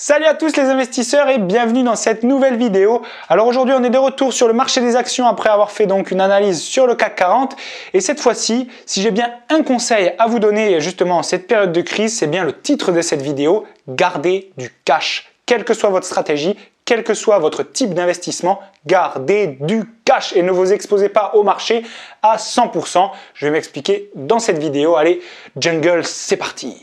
Salut à tous les investisseurs et bienvenue dans cette nouvelle vidéo. Alors aujourd'hui on est de retour sur le marché des actions après avoir fait donc une analyse sur le CAC 40 et cette fois-ci, si j'ai bien un conseil à vous donner justement en cette période de crise, c'est bien le titre de cette vidéo, gardez du cash. Quelle que soit votre stratégie, quel que soit votre type d'investissement, gardez du cash et ne vous exposez pas au marché à 100%. Je vais m'expliquer dans cette vidéo. Allez, jungle, c'est parti!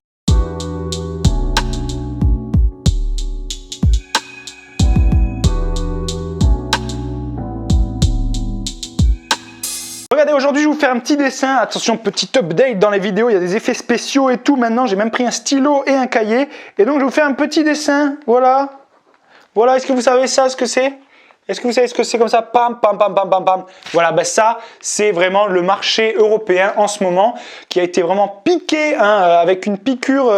Regardez, aujourd'hui je vais vous faire un petit dessin, attention petit update dans les vidéos, il y a des effets spéciaux et tout maintenant, j'ai même pris un stylo et un cahier et donc je vais vous faire un petit dessin, voilà, est-ce que vous savez ça, ce que c'est? Est-ce que vous savez ce que c'est comme ça? Pam, pam, pam, pam, pam, pam. Voilà, ben ça, c'est vraiment le marché européen en ce moment qui a été vraiment piqué avec une piqûre,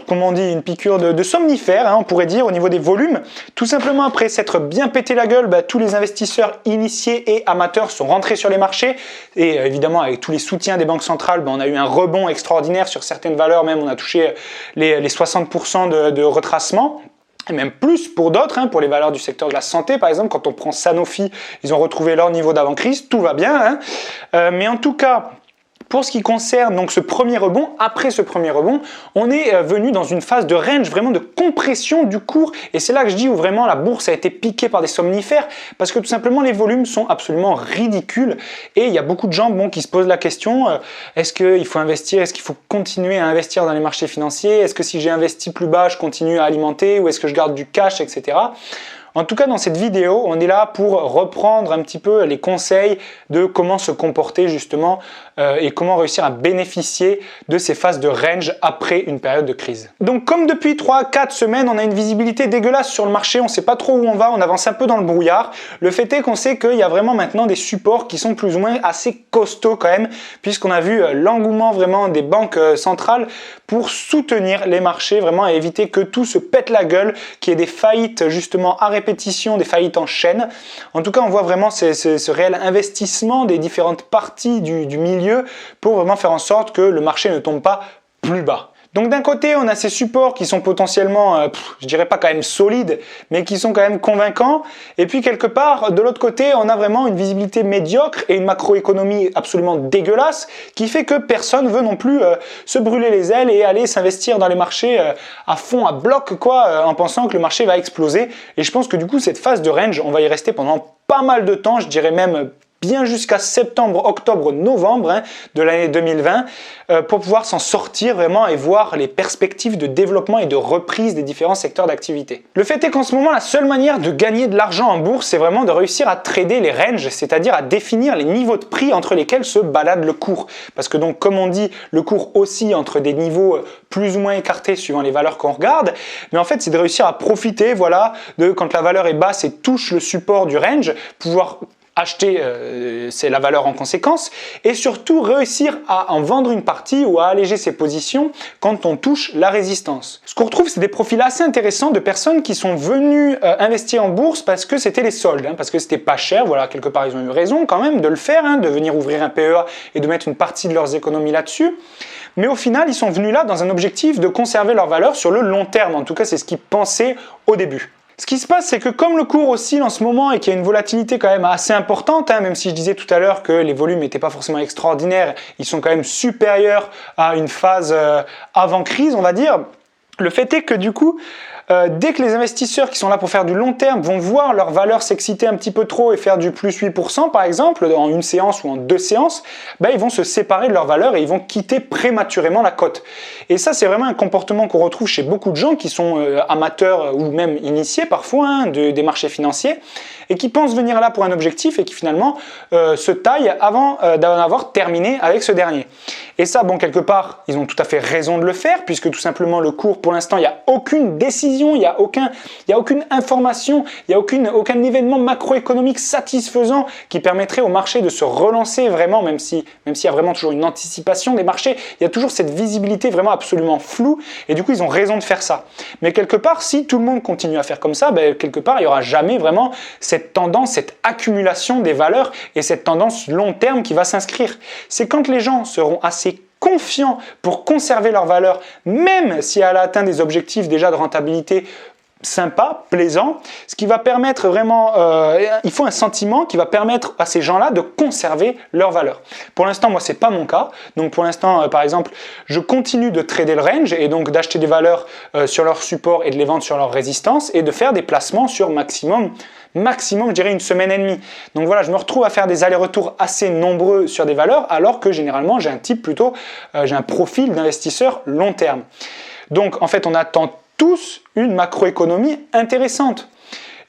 comment on dit, une piqûre de somnifère, on pourrait dire, au niveau des volumes. Tout simplement après s'être bien pété la gueule, tous les investisseurs initiés et amateurs sont rentrés sur les marchés. Et évidemment, avec tous les soutiens des banques centrales, on a eu un rebond extraordinaire sur certaines valeurs, même on a touché les 60% de retracement. Et même plus pour d'autres, pour les valeurs du secteur de la santé, par exemple, quand on prend Sanofi, ils ont retrouvé leur niveau d'avant-crise, tout va bien. Mais en tout cas, pour ce qui concerne donc ce premier rebond, après ce premier rebond, on est venu dans une phase de range, vraiment de compression du cours. Et c'est là que je dis où vraiment la bourse a été piquée par des somnifères, parce que tout simplement les volumes sont absolument ridicules. Et il y a beaucoup de gens qui se posent la question, est-ce qu'il faut investir, est-ce qu'il faut continuer à investir dans les marchés financiers? Est-ce que si j'ai investi plus bas, je continue à alimenter ou est-ce que je garde du cash, etc. En tout cas, dans cette vidéo, on est là pour reprendre un petit peu les conseils de comment se comporter justement et comment réussir à bénéficier de ces phases de range après une période de crise. Donc comme depuis 3-4 semaines, on a une visibilité dégueulasse sur le marché, on ne sait pas trop où on va, on avance un peu dans le brouillard. Le fait est qu'on sait qu'il y a vraiment maintenant des supports qui sont plus ou moins assez costauds quand même, puisqu'on a vu l'engouement vraiment des banques centrales pour soutenir les marchés, vraiment à éviter que tout se pète la gueule, qu'il y ait des faillites justement à répétition, des faillites en chaîne. En tout cas, on voit vraiment ce réel investissement des différentes parties du milieu pour vraiment faire en sorte que le marché ne tombe pas plus bas. Donc d'un côté, on a ces supports qui sont potentiellement, je dirais pas quand même solides, mais qui sont quand même convaincants. Et puis quelque part, de l'autre côté, on a vraiment une visibilité médiocre et une macroéconomie absolument dégueulasse qui fait que personne veut non plus se brûler les ailes et aller s'investir dans les marchés à fond, à bloc, en pensant que le marché va exploser. Et je pense que du coup, cette phase de range, on va y rester pendant pas mal de temps, je dirais même bien jusqu'à septembre, octobre, novembre de l'année 2020 pour pouvoir s'en sortir vraiment et voir les perspectives de développement et de reprise des différents secteurs d'activité. Le fait est qu'en ce moment, la seule manière de gagner de l'argent en bourse, c'est vraiment de réussir à trader les ranges, c'est-à-dire à définir les niveaux de prix entre lesquels se balade le cours. Parce que donc, comme on dit, le cours oscille entre des niveaux plus ou moins écartés suivant les valeurs qu'on regarde, mais en fait, c'est de réussir à profiter, de quand la valeur est basse et touche le support du range, pouvoir acheter, c'est la valeur en conséquence, et surtout réussir à en vendre une partie ou à alléger ses positions quand on touche la résistance. Ce qu'on retrouve, c'est des profils assez intéressants de personnes qui sont venues investir en bourse parce que c'était les soldes, parce que c'était pas cher, quelque part ils ont eu raison quand même de le faire, de venir ouvrir un PEA et de mettre une partie de leurs économies là-dessus. Mais au final, ils sont venus là dans un objectif de conserver leur valeur sur le long terme, en tout cas c'est ce qu'ils pensaient au début. Ce qui se passe, c'est que comme le cours oscille en ce moment et qu'il y a une volatilité quand même assez importante, même si je disais tout à l'heure que les volumes n'étaient pas forcément extraordinaires, ils sont quand même supérieurs à une phase avant crise, on va dire. Le fait est que du coup, dès que les investisseurs qui sont là pour faire du long terme vont voir leur valeur s'exciter un petit peu trop et faire du plus 8% par exemple, en une séance ou en deux séances, ils vont se séparer de leur valeur et ils vont quitter prématurément la cote. Et ça, c'est vraiment un comportement qu'on retrouve chez beaucoup de gens qui sont amateurs ou même initiés parfois des marchés financiers et qui pensent venir là pour un objectif et qui finalement se taillent avant d'en avoir terminé avec ce dernier. Et ça, quelque part, ils ont tout à fait raison de le faire puisque tout simplement le cours, pour l'instant, il n'y a aucune décision, il n'y a aucune information, il n'y a aucun événement macroéconomique satisfaisant qui permettrait au marché de se relancer vraiment, même s'il y a vraiment toujours une anticipation des marchés, il y a toujours cette visibilité vraiment absolument floue et du coup, ils ont raison de faire ça. Mais quelque part, si tout le monde continue à faire comme ça, quelque part, il n'y aura jamais vraiment cette tendance, cette accumulation des valeurs et cette tendance long terme qui va s'inscrire. C'est quand les gens seront assez confiants pour conserver leur valeur, même si elle a atteint des objectifs déjà de rentabilité sympa, plaisant, ce qui va permettre vraiment, il faut un sentiment qui va permettre à ces gens-là de conserver leur valeur. Pour l'instant, moi, c'est pas mon cas. Donc, pour l'instant, par exemple, je continue de trader le range et donc d'acheter des valeurs sur leur support et de les vendre sur leur résistance et de faire des placements sur maximum, je dirais une semaine et demie. Donc voilà, je me retrouve à faire des allers-retours assez nombreux sur des valeurs, alors que généralement, j'ai un type plutôt, j'ai un profil d'investisseur long terme. Donc, en fait, on attend tous une macroéconomie intéressante.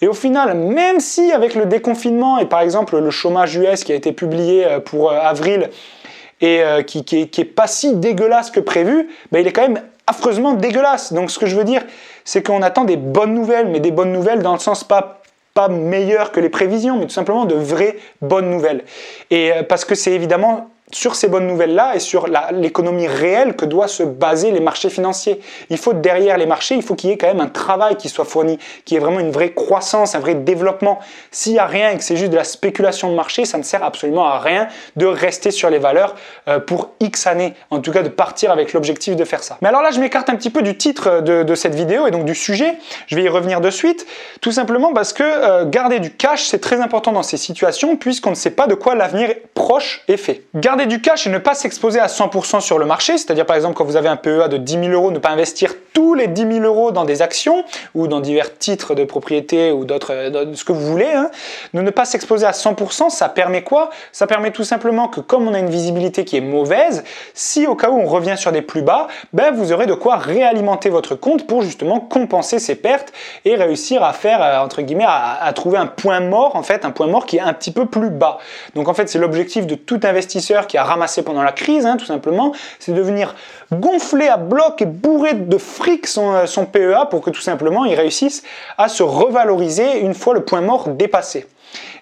Et au final, même si avec le déconfinement et par exemple le chômage US qui a été publié pour avril et qui est pas si dégueulasse que prévu, ben il est quand même affreusement dégueulasse. Donc ce que je veux dire, c'est qu'on attend des bonnes nouvelles, mais des bonnes nouvelles dans le sens pas meilleures que les prévisions, mais tout simplement de vraies bonnes nouvelles. Et parce que c'est évidemment sur ces bonnes nouvelles-là et sur l'économie réelle que doivent se baser les marchés financiers. Il faut derrière les marchés, il faut qu'il y ait quand même un travail qui soit fourni, qu'il y ait vraiment une vraie croissance, un vrai développement. S'il n'y a rien et que c'est juste de la spéculation de marché, ça ne sert absolument à rien de rester sur les valeurs pour X années. En tout cas, de partir avec l'objectif de faire ça. Mais alors là, je m'écarte un petit peu du titre de cette vidéo et donc du sujet. Je vais y revenir de suite, tout simplement parce que garder du cash, c'est très important dans ces situations puisqu'on ne sait pas de quoi l'avenir proche est fait. Garder du cash et ne pas s'exposer à 100% sur le marché, c'est-à-dire par exemple quand vous avez un PEA de 10 000 euros, ne pas investir tous les 10 000 euros dans des actions ou dans divers titres de propriété ou d'autres, ce que vous voulez. Hein. Ne pas s'exposer à 100%, ça permet quoi? Ça permet tout simplement que comme on a une visibilité qui est mauvaise, si au cas où on revient sur des plus bas, ben vous aurez de quoi réalimenter votre compte pour justement compenser ces pertes et réussir à faire, entre guillemets, à trouver un point mort, en fait, un point mort qui est un petit peu plus bas. Donc en fait, c'est l'objectif de tout investisseur qui a ramassé pendant la crise, hein, tout simplement, c'est de venir gonfler à bloc et bourrer de fric son PEA pour que tout simplement il réussisse à se revaloriser une fois le point mort dépassé.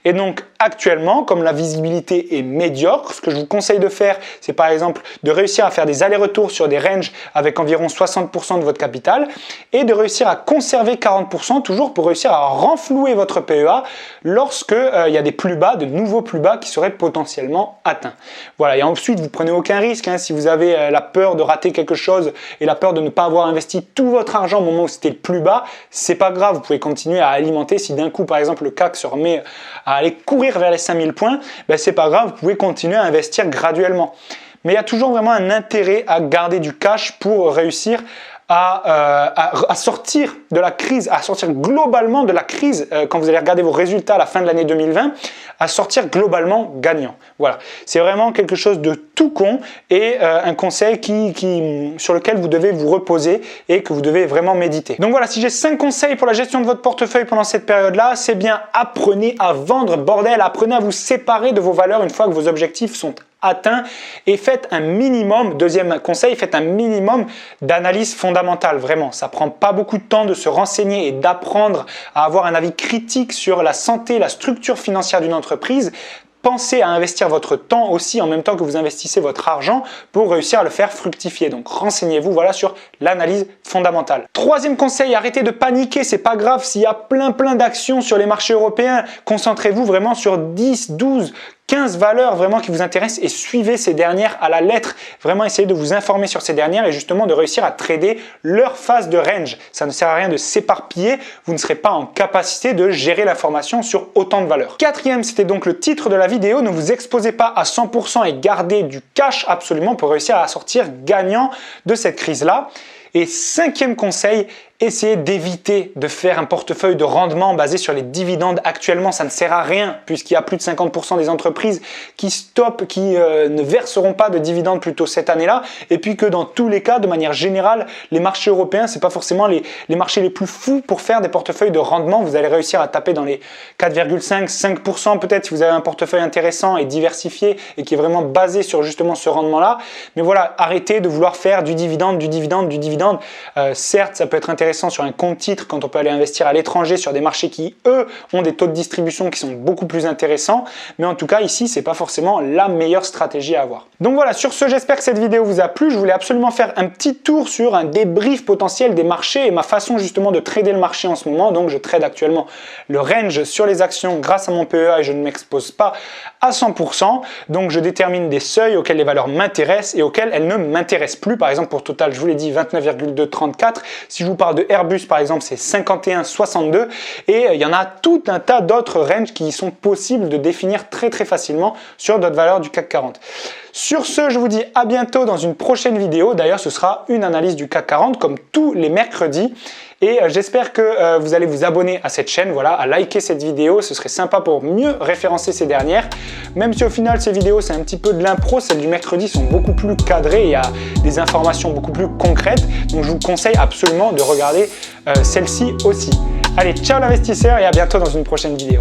Et donc actuellement, comme la visibilité est médiocre, ce que je vous conseille de faire, c'est par exemple de réussir à faire des allers-retours sur des ranges avec environ 60% de votre capital et de réussir à conserver 40% toujours pour réussir à renflouer votre PEA lorsque il y a des plus bas, de nouveaux plus bas qui seraient potentiellement atteints. Voilà, et ensuite vous prenez aucun risque, hein, si vous avez la peur de rater quelque chose et la peur de ne pas avoir investi tout votre argent au moment où c'était le plus bas, c'est pas grave, vous pouvez continuer à alimenter. Si d'un coup par exemple le CAC se remet à aller courir vers les 5000 points, ben c'est pas grave, vous pouvez continuer à investir graduellement. Mais il y a toujours vraiment un intérêt à garder du cash pour réussir à sortir de la crise, à sortir globalement de la crise quand vous allez regarder vos résultats à la fin de l'année 2020, à sortir globalement gagnant. Voilà, c'est vraiment quelque chose de tout con et un conseil sur lequel vous devez vous reposer et que vous devez vraiment méditer. Donc voilà, si j'ai 5 conseils pour la gestion de votre portefeuille pendant cette période-là, c'est bien apprenez à vendre, bordel, apprenez à vous séparer de vos valeurs une fois que vos objectifs sont atteints et faites un minimum, deuxième conseil, faites un minimum d'analyse fondamentale, vraiment. Ça prend pas beaucoup de temps de se renseigner et d'apprendre à avoir un avis critique sur la santé, la structure financière d'une entreprise. Pensez à investir votre temps aussi en même temps que vous investissez votre argent pour réussir à le faire fructifier. Donc renseignez-vous voilà sur l'analyse fondamentale. Troisième conseil, arrêtez de paniquer, c'est pas grave s'il y a plein d'actions sur les marchés européens. Concentrez-vous vraiment sur 10, 12, 15 valeurs vraiment qui vous intéressent et suivez ces dernières à la lettre. Vraiment essayez de vous informer sur ces dernières et justement de réussir à trader leur phase de range. Ça ne sert à rien de s'éparpiller, vous ne serez pas en capacité de gérer l'information sur autant de valeurs. Quatrième, c'était donc le titre de la vidéo, ne vous exposez pas à 100% et gardez du cash absolument pour réussir à sortir gagnant de cette crise-là. Et cinquième conseil, essayez d'éviter de faire un portefeuille de rendement basé sur les dividendes. Actuellement, ça ne sert à rien puisqu'il y a plus de 50% des entreprises qui stoppent, qui ne verseront pas de dividendes plutôt cette année-là. Et puis que dans tous les cas, de manière générale, les marchés européens, c'est pas forcément les marchés les plus fous pour faire des portefeuilles de rendement. Vous allez réussir à taper dans les 4,5, 5% peut-être si vous avez un portefeuille intéressant et diversifié et qui est vraiment basé sur justement ce rendement-là. Mais voilà, arrêtez de vouloir faire du dividende. Certes, ça peut être intéressant intéressant sur un compte titre quand on peut aller investir à l'étranger sur des marchés qui, eux, ont des taux de distribution qui sont beaucoup plus intéressants. Mais en tout cas, ici, c'est pas forcément la meilleure stratégie à avoir. Donc voilà, sur ce, j'espère que cette vidéo vous a plu. Je voulais absolument faire un petit tour sur un débrief potentiel des marchés et ma façon justement de trader le marché en ce moment. Donc je trade actuellement le range sur les actions grâce à mon PEA et je ne m'expose pas à 100%. Donc je détermine des seuils auxquels les valeurs m'intéressent et auxquels elles ne m'intéressent plus. Par exemple, pour Total, je vous l'ai dit, 29,234. Si je vous parle de Airbus, par exemple, c'est 51,62. Et il y en a tout un tas d'autres ranges qui sont possibles de définir très facilement sur d'autres valeurs du CAC 40. Sur ce, je vous dis à bientôt dans une prochaine vidéo. D'ailleurs, ce sera une analyse du CAC 40 comme tous les mercredis. Et j'espère que vous allez vous abonner à cette chaîne, voilà, à liker cette vidéo. Ce serait sympa pour mieux référencer ces dernières. Même si au final, ces vidéos, c'est un petit peu de l'impro, celles du mercredi sont beaucoup plus cadrées. Il y a des informations beaucoup plus concrètes. Donc, je vous conseille absolument de regarder celle-ci aussi. Allez, ciao l'investisseur et à bientôt dans une prochaine vidéo.